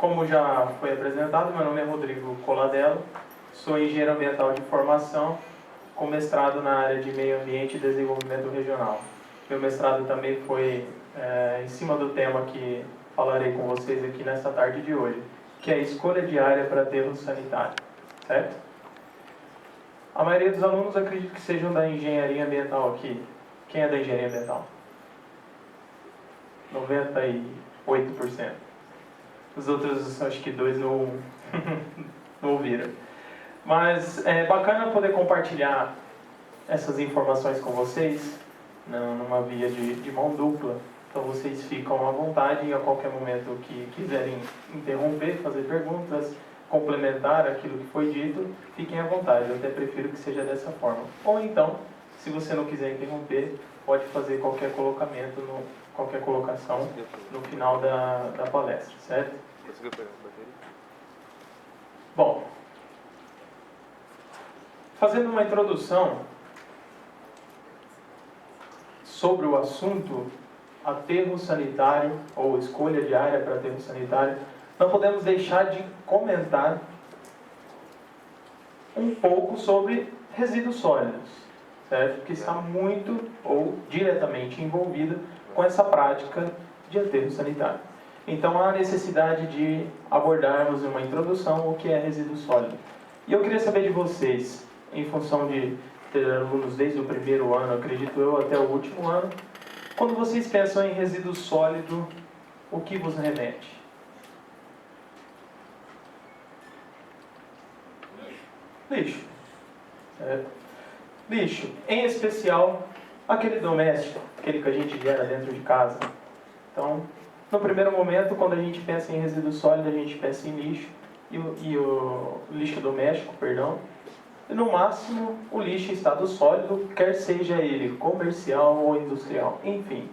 Como já foi apresentado, meu nome é Rodrigo Coladello, sou engenheiro ambiental de formação, com mestrado na área de meio ambiente e desenvolvimento regional. Meu mestrado também foi em cima do tema que falarei com vocês aqui nesta tarde de hoje, que é a escolha de área para aterro sanitário, certo? A maioria dos alunos acredito que sejam da engenharia ambiental aqui. Quem é da engenharia ambiental? 98%. Os outros, acho que 2 não, não ouviram. Mas é bacana poder compartilhar essas informações com vocês, numa via de mão dupla. Então vocês ficam à vontade e a qualquer momento que quiserem interromper, fazer perguntas, complementar aquilo que foi dito, fiquem à vontade. Eu até prefiro que seja dessa forma. Ou então, se você não quiser interromper, pode fazer qualquer colocação no final da palestra, certo? Bom, fazendo uma introdução sobre o assunto aterro sanitário ou escolha de área para aterro sanitário, não podemos deixar de comentar um pouco sobre resíduos sólidos, certo? Que está muito ou diretamente envolvido com essa prática de aterro sanitário. Então há necessidade de abordarmos em uma introdução o que é resíduo sólido. E eu queria saber de vocês, em função de ter alunos desde o primeiro ano, acredito eu, até o último ano, quando vocês pensam em resíduo sólido, o que vos remete? Lixo. Certo? Lixo, em especial aquele doméstico, aquele que a gente gera dentro de casa. Então, no primeiro momento, quando a gente pensa em resíduo sólido, a gente pensa em lixo, e o lixo doméstico, perdão, e no máximo o lixo em estado sólido, quer seja ele comercial ou industrial, enfim.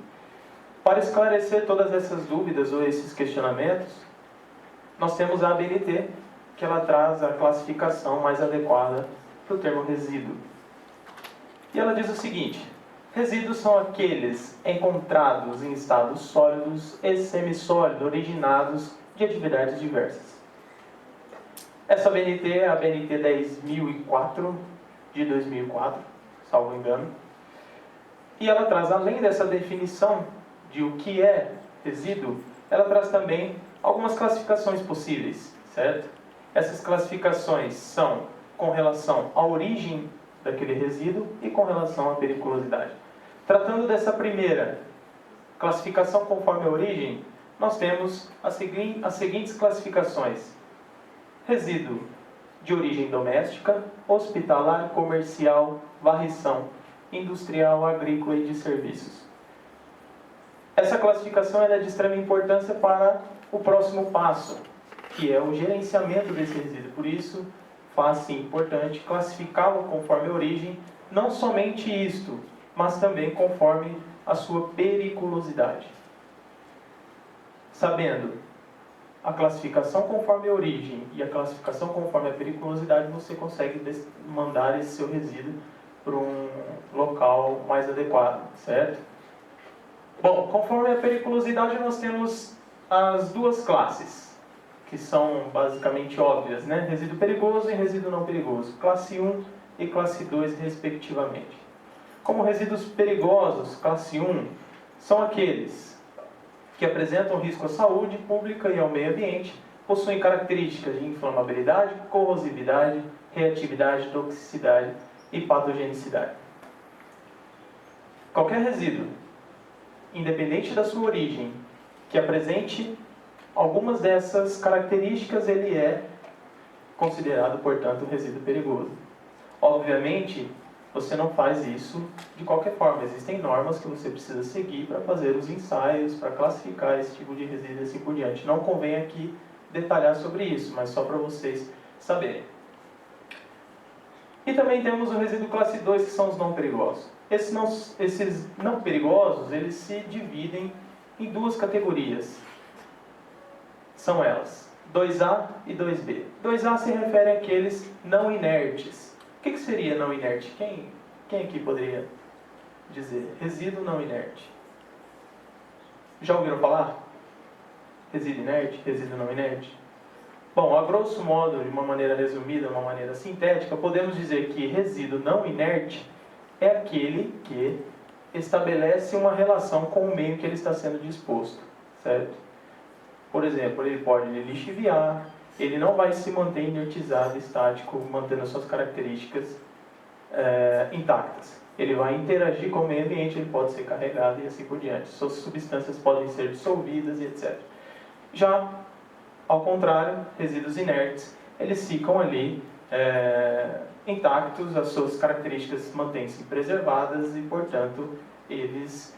Para esclarecer todas essas dúvidas ou esses questionamentos, nós temos a ABNT, que ela traz a classificação mais adequada para o termo resíduo. E ela diz o seguinte: resíduos são aqueles encontrados em estados sólidos e semissólidos originados de atividades diversas. Essa ABNT é a ABNT 10.004, de 2004, salvo engano. E ela traz, além dessa definição de o que é resíduo, ela traz também algumas classificações possíveis, certo? Essas classificações são com relação à origem daquele resíduo e com relação à periculosidade. Tratando dessa primeira classificação conforme a origem, nós temos as seguintes classificações: resíduo de origem doméstica, hospitalar, comercial, varrição, industrial, agrícola e de serviços. Essa classificação é de extrema importância para o próximo passo, que é o gerenciamento desse resíduo. Por isso, faz-se importante classificá-lo conforme a origem, não somente isto, mas também conforme a sua periculosidade. Sabendo a classificação conforme a origem e a classificação conforme a periculosidade, você consegue mandar esse seu resíduo para um local mais adequado, certo? Bom, conforme a periculosidade, nós temos as duas classes, que são basicamente óbvias, né? Resíduo perigoso e resíduo não perigoso. Classe 1 e classe 2, respectivamente. Como resíduos perigosos, classe 1, são aqueles que apresentam risco à saúde pública e ao meio ambiente, possuem características de inflamabilidade, corrosividade, reatividade, toxicidade e patogenicidade. Qualquer resíduo, independente da sua origem, que apresente algumas dessas características, ele é considerado, portanto, resíduo perigoso. Obviamente, você não faz isso de qualquer forma. Existem normas que você precisa seguir para fazer os ensaios, para classificar esse tipo de resíduo e assim por diante. Não convém aqui detalhar sobre isso, mas só para vocês saberem. E também temos o resíduo classe 2, que são os não perigosos. Esses não perigosos, eles se dividem em duas categorias. São elas, 2A e 2B. 2A se refere àqueles não inertes. O que seria não inerte? Quem aqui poderia dizer? Resíduo não inerte. Já ouviram falar? Resíduo inerte, resíduo não inerte? Bom, a grosso modo, de uma maneira resumida, uma maneira sintética, podemos dizer que resíduo não inerte é aquele que estabelece uma relação com o meio que ele está sendo disposto, certo? Por exemplo, ele pode lixiviar, ele não vai se manter inertizado, estático, mantendo as suas características intactas. Ele vai interagir com o meio ambiente, ele pode ser carregado e assim por diante. Suas substâncias podem ser dissolvidas e etc. Já, ao contrário, resíduos inertes, eles ficam ali intactos, as suas características mantêm-se preservadas e, portanto, eles,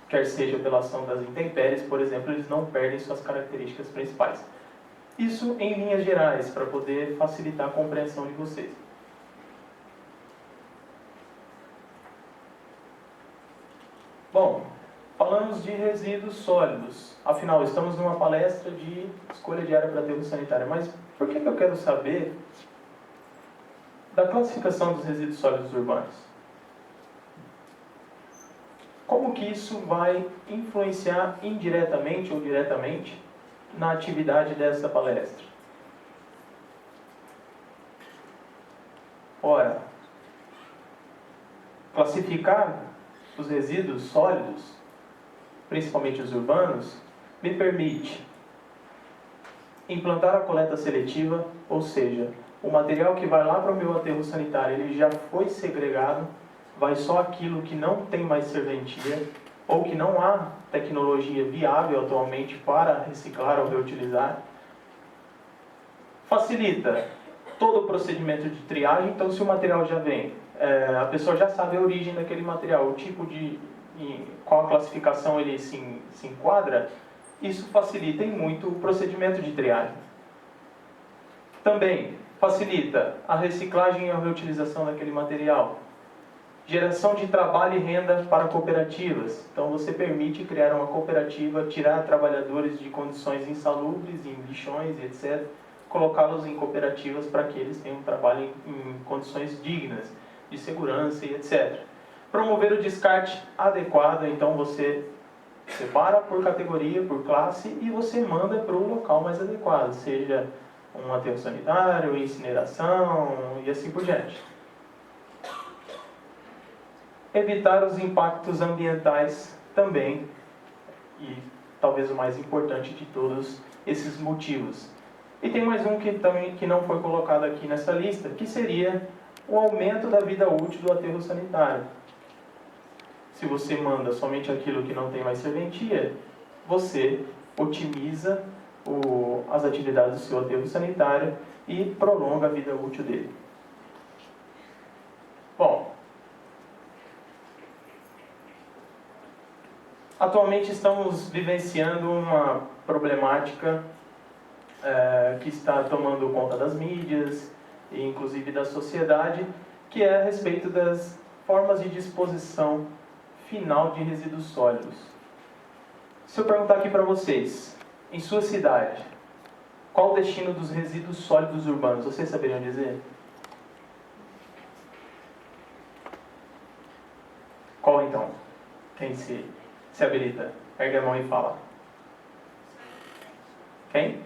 quer seja pela ação das intempéries, por exemplo, eles não perdem suas características principais. Isso em linhas gerais, para poder facilitar a compreensão de vocês. Bom, falamos de resíduos sólidos. Afinal, estamos numa palestra de escolha de área para aterro sanitário. Mas por que eu quero saber da classificação dos resíduos sólidos urbanos? Como que isso vai influenciar indiretamente ou diretamente na atividade dessa palestra? Ora, classificar os resíduos sólidos, principalmente os urbanos, me permite implantar a coleta seletiva, ou seja, o material que vai lá para o meu aterro sanitário, ele já foi segregado, vai só aquilo que não tem mais serventia, ou que não há tecnologia viável atualmente para reciclar ou reutilizar. Facilita todo o procedimento de triagem, então se o material já vem, a pessoa já sabe a origem daquele material, o tipo de, qual a classificação ele se enquadra, isso facilita em muito o procedimento de triagem. Também facilita a reciclagem e a reutilização daquele material. Geração de trabalho e renda para cooperativas. Então você permite criar uma cooperativa, tirar trabalhadores de condições insalubres, em lixões, etc., colocá-los em cooperativas para que eles tenham um trabalho em condições dignas, de segurança e etc. Promover o descarte adequado, então você separa por categoria, por classe, e você manda para o local mais adequado, seja um aterro sanitário, incineração e assim por diante. Evitar os impactos ambientais também, e talvez o mais importante de todos esses motivos. E tem mais um que não foi colocado aqui nessa lista, que seria o aumento da vida útil do aterro sanitário. Se você manda somente aquilo que não tem mais serventia, você otimiza as atividades do seu aterro sanitário e prolonga a vida útil dele. Bom, atualmente estamos vivenciando uma problemática que está tomando conta das mídias e inclusive da sociedade, que é a respeito das formas de disposição final de resíduos sólidos. Se eu perguntar aqui para vocês, em sua cidade, qual o destino dos resíduos sólidos urbanos? Vocês saberiam dizer? Qual então? Quem se habilita? Ergue a mão e fala. Quem?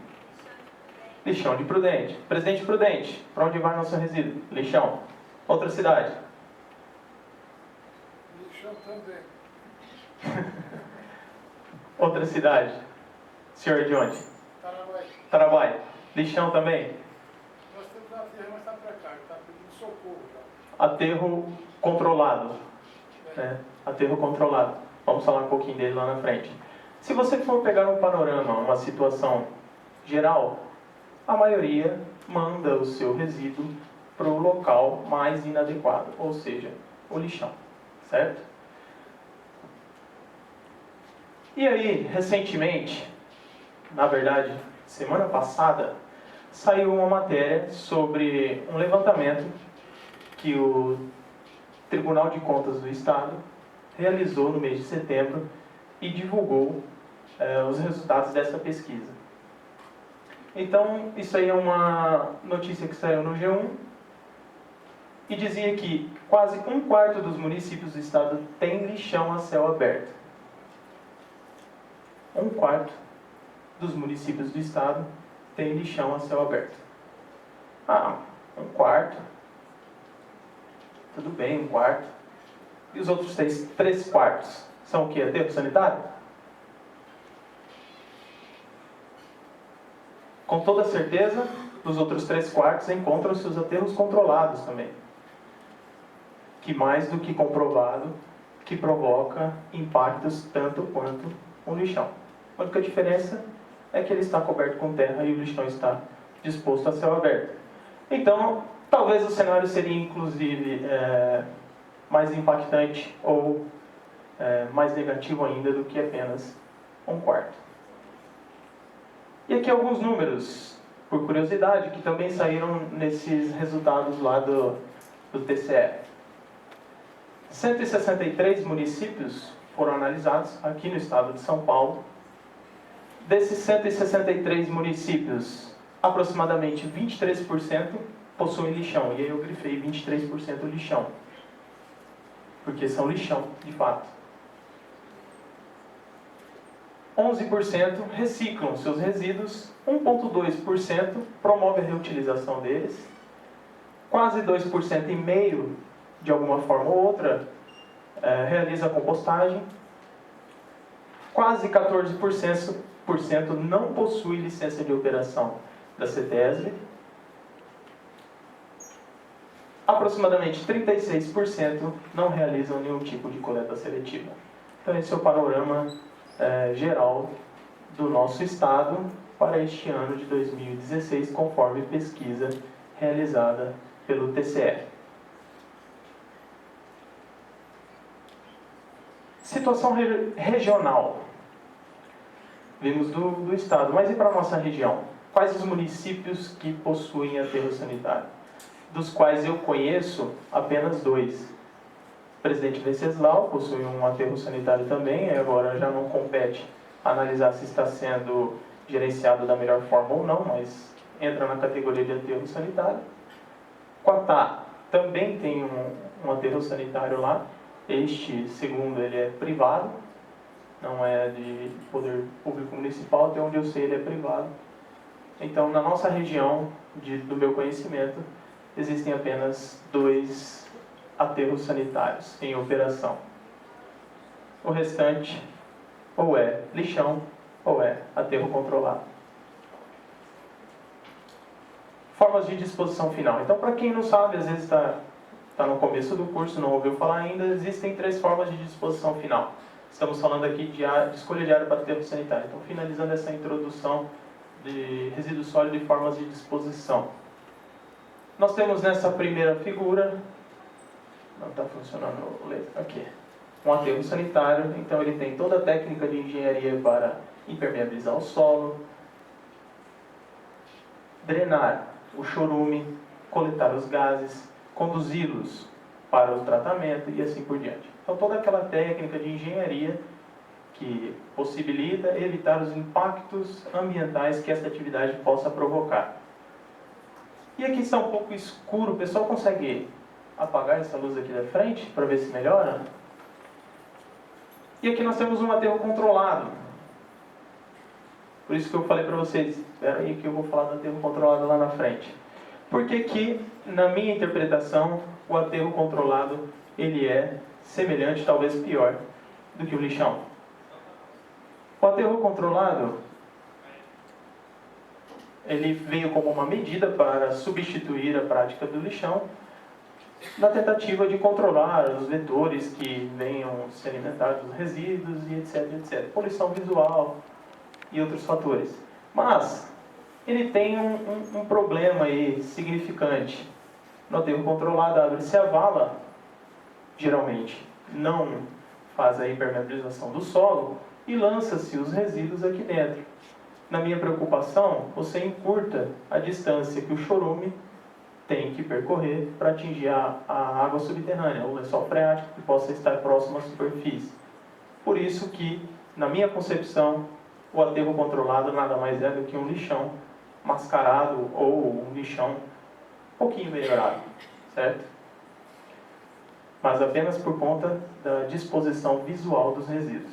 Lixão de Prudente. Presidente Prudente, para onde vai nosso resíduo? Lixão. Outra cidade? Lixão também. Outra cidade? Senhor de onde? Tarabai. Tarabai. Lixão também? Nós temos aterro, mas está para cá, está pedindo socorro já. Aterro controlado. Né? Aterro controlado. Vamos falar um pouquinho dele lá na frente. Se você for pegar um panorama, uma situação geral, a maioria manda o seu resíduo para o local mais inadequado, ou seja, o lixão, certo? E aí, recentemente, na verdade, semana passada, saiu uma matéria sobre um levantamento que o Tribunal de Contas do Estado realizou no mês de setembro e divulgou os resultados dessa pesquisa. Então, isso aí é uma notícia que saiu no G1 e dizia que quase 1/4 dos municípios do estado tem lixão a céu aberto. 1/4 dos municípios do estado tem lixão a céu aberto? Ah, um quarto. Tudo bem, um quarto. E os outros 3 quartos? São o quê? Aterro sanitário? Com toda certeza, nos outros 3 quartos encontram-se os aterros controlados também. Que mais do que comprovado, que provoca impactos tanto quanto um lixão. A única diferença é que ele está coberto com terra e o lixão está disposto a céu aberto. Então, talvez o cenário seria inclusive mais impactante ou mais negativo ainda do que apenas um quarto. E aqui alguns números, por curiosidade, que também saíram nesses resultados lá do TCE. 163 municípios foram analisados aqui no estado de São Paulo. Desses 163 municípios, aproximadamente 23% possuem lixão. E aí eu grifei 23% lixão, porque são lixão, de fato. 11% reciclam seus resíduos, 1,2% promove a reutilização deles, quase 2,5%, de alguma forma ou outra, realiza a compostagem, quase 14% não possui licença de operação da CETESB, aproximadamente 36% não realizam nenhum tipo de coleta seletiva. Então esse é o panorama geral do nosso estado para este ano de 2016, conforme pesquisa realizada pelo TCE. Situação regional. Vimos do estado, mas e para a nossa região? Quais os municípios que possuem aterro sanitário? Dos quais eu conheço apenas 2. Presidente Venceslau possui um aterro sanitário também, agora já não compete analisar se está sendo gerenciado da melhor forma ou não, mas entra na categoria de aterro sanitário. Quatá também tem um aterro sanitário lá. Este, segundo, ele é privado, não é de poder público municipal, até onde eu sei ele é privado. Então, na nossa região, do meu conhecimento, existem apenas 2 aterros sanitários em operação. O restante ou é lixão ou é aterro controlado. Formas de disposição final. Então, para quem não sabe, às vezes está no começo do curso, não ouviu falar ainda, existem 3 formas de disposição final. Estamos falando aqui de escolha de área para aterro sanitário. Então, finalizando essa introdução de resíduo sólido e formas de disposição. Nós temos nessa primeira figura, não está funcionando o letra aqui, um aterro sanitário. Então ele tem toda a técnica de engenharia para impermeabilizar o solo, drenar o chorume, coletar os gases, conduzi-los para o tratamento e assim por diante. Então toda aquela técnica de engenharia que possibilita evitar os impactos ambientais que essa atividade possa provocar. E aqui está um pouco escuro, o pessoal consegue apagar essa luz aqui da frente para ver se melhora? E aqui nós temos um aterro controlado. Por isso que eu falei para vocês, espera aí que eu vou falar do aterro controlado lá na frente. Porque que, na minha interpretação, o aterro controlado ele é semelhante, talvez pior, do que o lixão. O aterro controlado ele veio como uma medida para substituir a prática do lixão, na tentativa de controlar os vetores que venham se alimentar dos resíduos e etc, etc. Poluição visual e outros fatores. Mas ele tem um problema aí significante. No aterro controlado abre-se a vala, geralmente não faz a impermeabilização do solo e lança-se os resíduos aqui dentro. Na minha preocupação, você encurta a distância que o chorume tem que percorrer para atingir a água subterrânea, o lençol freático que possa estar próximo à superfície. Por isso que, na minha concepção, o aterro controlado nada mais é do que um lixão mascarado ou um lixão um pouquinho melhorado, certo? Mas apenas por conta da disposição visual dos resíduos.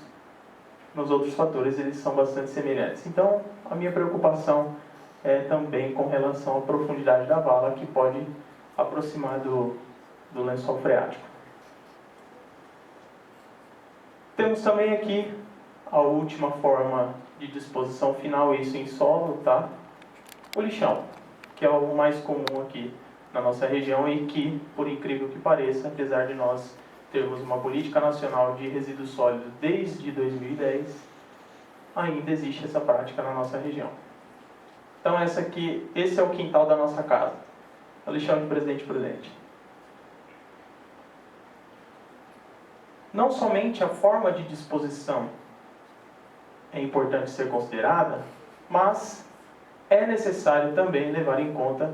nos outros fatores eles são bastante semelhantes. Então, a minha preocupação é também com relação à profundidade da vala, que pode aproximar do lençol freático. Temos também aqui a última forma de disposição final, isso em solo, tá? O lixão, que é o mais comum aqui na nossa região e que, por incrível que pareça, apesar de nós termos uma política nacional de resíduos sólidos desde 2010, ainda existe essa prática na nossa região. Então esse é o quintal da nossa casa, o lixão de Presidente Prudente. Não somente a forma de disposição é importante ser considerada, mas é necessário também levar em conta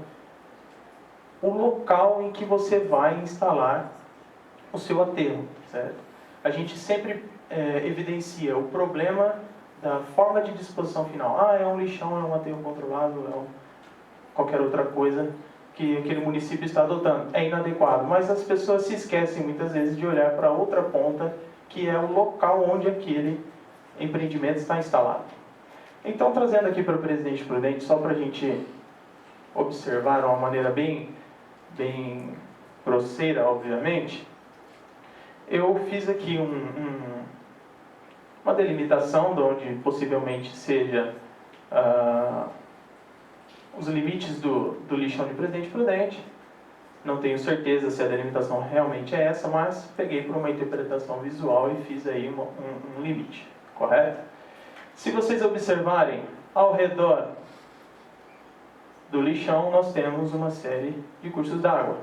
o local em que você vai instalar o seu aterro, certo? A gente sempre evidencia o problema da forma de disposição final. É um lixão, é um aterro controlado, qualquer outra coisa que aquele município está adotando. É inadequado, mas as pessoas se esquecem muitas vezes de olhar para outra ponta, que é o local onde aquele empreendimento está instalado. Então, trazendo aqui para o Presidente Prudente, só para a gente observar de uma maneira bem grosseira, obviamente, eu fiz aqui uma delimitação de onde possivelmente seja os limites do lixão de Presidente Prudente. Não tenho certeza se a delimitação realmente é essa, mas peguei por uma interpretação visual e fiz aí um limite, correto? Se vocês observarem ao redor do lixão, nós temos uma série de cursos d'água.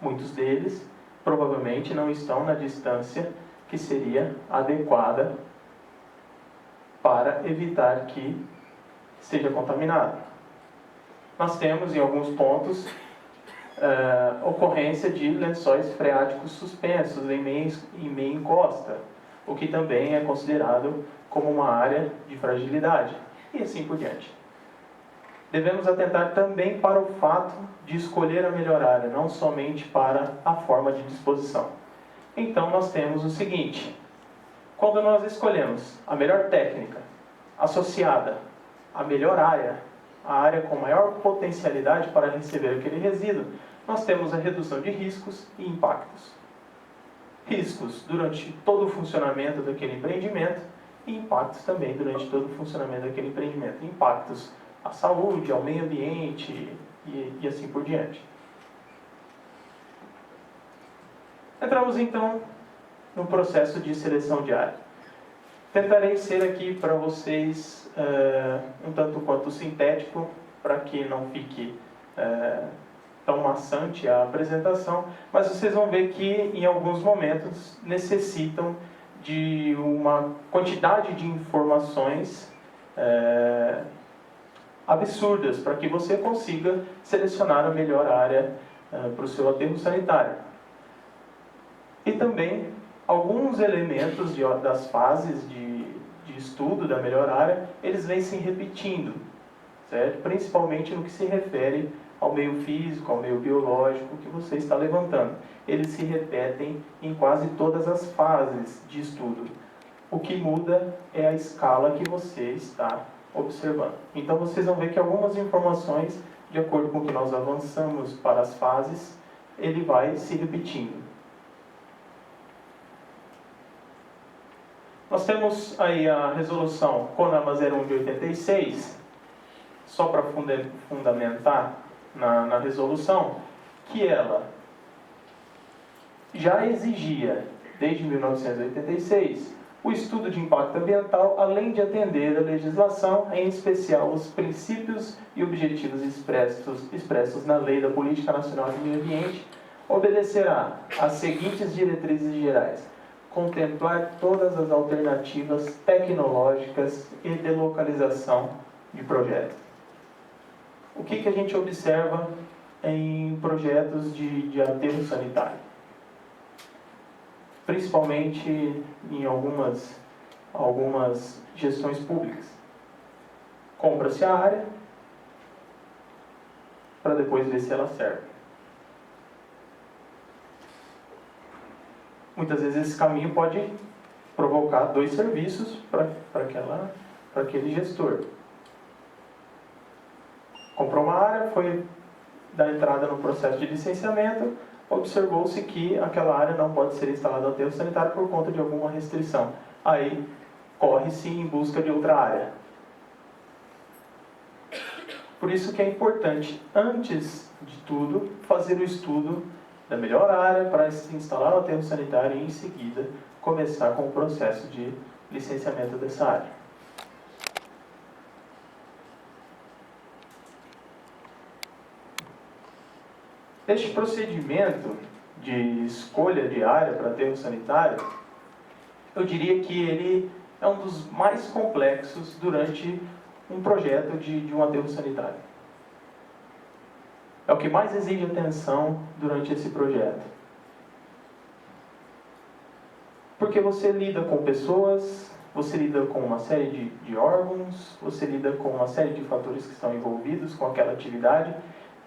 Muitos deles provavelmente não estão na distância que seria adequada para evitar que seja contaminado. Nós temos em alguns pontos ocorrência de lençóis freáticos suspensos em meia encosta, o que também é considerado como uma área de fragilidade, e assim por diante. Devemos atentar também para o fato de escolher a melhor área, não somente para a forma de disposição. Então nós temos o seguinte: quando nós escolhemos a melhor técnica associada à melhor área, a área com maior potencialidade para receber aquele resíduo, nós temos a redução de riscos e impactos. Riscos durante todo o funcionamento daquele empreendimento e impactos também durante todo o funcionamento daquele empreendimento. Impactos à saúde, ao meio ambiente e assim por diante. Entramos então no processo de seleção de área. Tentarei ser aqui para vocês um tanto quanto sintético, para que não fique tão maçante a apresentação, mas vocês vão ver que em alguns momentos necessitam de uma quantidade de informações absurdas para que você consiga selecionar a melhor área para o seu aterro sanitário. E também alguns elementos das fases de estudo da melhor área, eles vêm se repetindo, certo? Principalmente no que se refere ao meio físico, ao meio biológico que você está levantando. Eles se repetem em quase todas as fases de estudo. O que muda é a escala que você está observando. Então vocês vão ver que algumas informações, de acordo com o que nós avançamos para as fases, ele vai se repetindo. Nós temos aí a resolução CONAMA 01 de 86, só para fundamentar na resolução, que ela já exigia, desde 1986, o estudo de impacto ambiental, além de atender a legislação, em especial os princípios e objetivos expressos na Lei da Política Nacional de Meio Ambiente, obedecerá às seguintes diretrizes gerais: contemplar todas as alternativas tecnológicas e de localização de projetos. O que a gente observa em projetos de aterro sanitário? Principalmente em algumas gestões públicas. Compra-se a área para depois ver se ela serve. Muitas vezes esse caminho pode provocar 2 serviços para aquele gestor. Comprou uma área, foi dar entrada no processo de licenciamento, observou-se que aquela área não pode ser instalada aterro sanitário por conta de alguma restrição. Aí, corre-se em busca de outra área. Por isso que é importante, antes de tudo, fazer o estudo da melhor área para se instalar o aterro sanitário e, em seguida, começar com o processo de licenciamento dessa área. Este procedimento de escolha de área para aterro sanitário, eu diria que ele é um dos mais complexos durante um projeto de um aterro sanitário. É o que mais exige atenção durante esse projeto. Porque você lida com pessoas, você lida com uma série de órgãos, você lida com uma série de fatores que estão envolvidos com aquela atividade,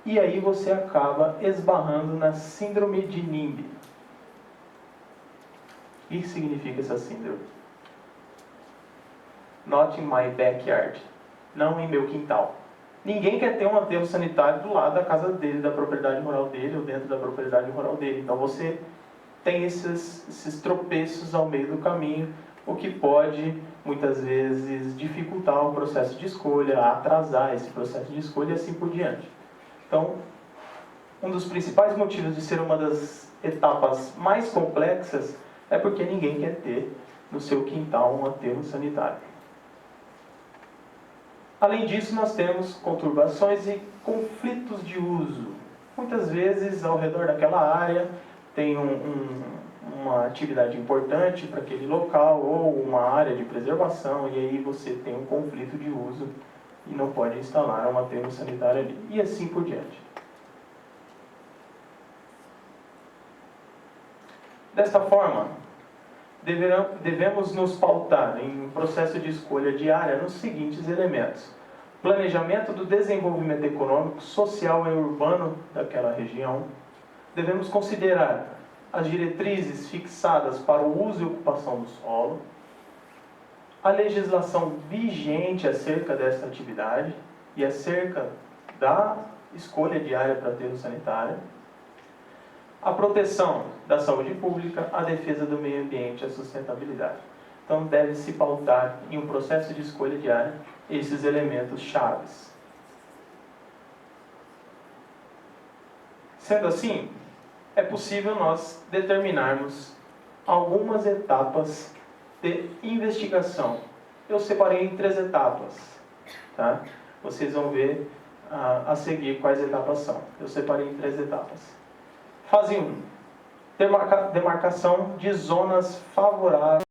e aí você acaba esbarrando na síndrome de NIMBY. O que significa essa síndrome? Not in my backyard. Não em meu quintal. Ninguém quer ter um aterro sanitário do lado da casa dele, da propriedade rural dele, ou dentro da propriedade rural dele. Então você tem esses tropeços ao meio do caminho, o que pode, muitas vezes, dificultar o processo de escolha, atrasar esse processo de escolha e assim por diante. Então, um dos principais motivos de ser uma das etapas mais complexas é porque ninguém quer ter no seu quintal um aterro sanitário. Além disso, nós temos conturbações e conflitos de uso. Muitas vezes, ao redor daquela área, tem uma atividade importante para aquele local ou uma área de preservação, e aí você tem um conflito de uso e não pode instalar um aterro sanitário ali, e assim por diante. Desta forma, devemos nos pautar em um processo de escolha de área nos seguintes elementos: planejamento do desenvolvimento econômico, social e urbano daquela região. Devemos considerar as diretrizes fixadas para o uso e ocupação do solo, a legislação vigente acerca dessa atividade e acerca da escolha de área para aterro sanitário, a proteção da saúde pública, a defesa do meio ambiente e a sustentabilidade. Então, deve-se pautar em um processo de escolha de área esses elementos chaves. Sendo assim, é possível nós determinarmos algumas etapas de investigação. Eu separei em 3 etapas. Tá? Vocês vão ver a seguir quais etapas são. Eu separei em 3 etapas. Fase 1. Demarcação de zonas favoráveis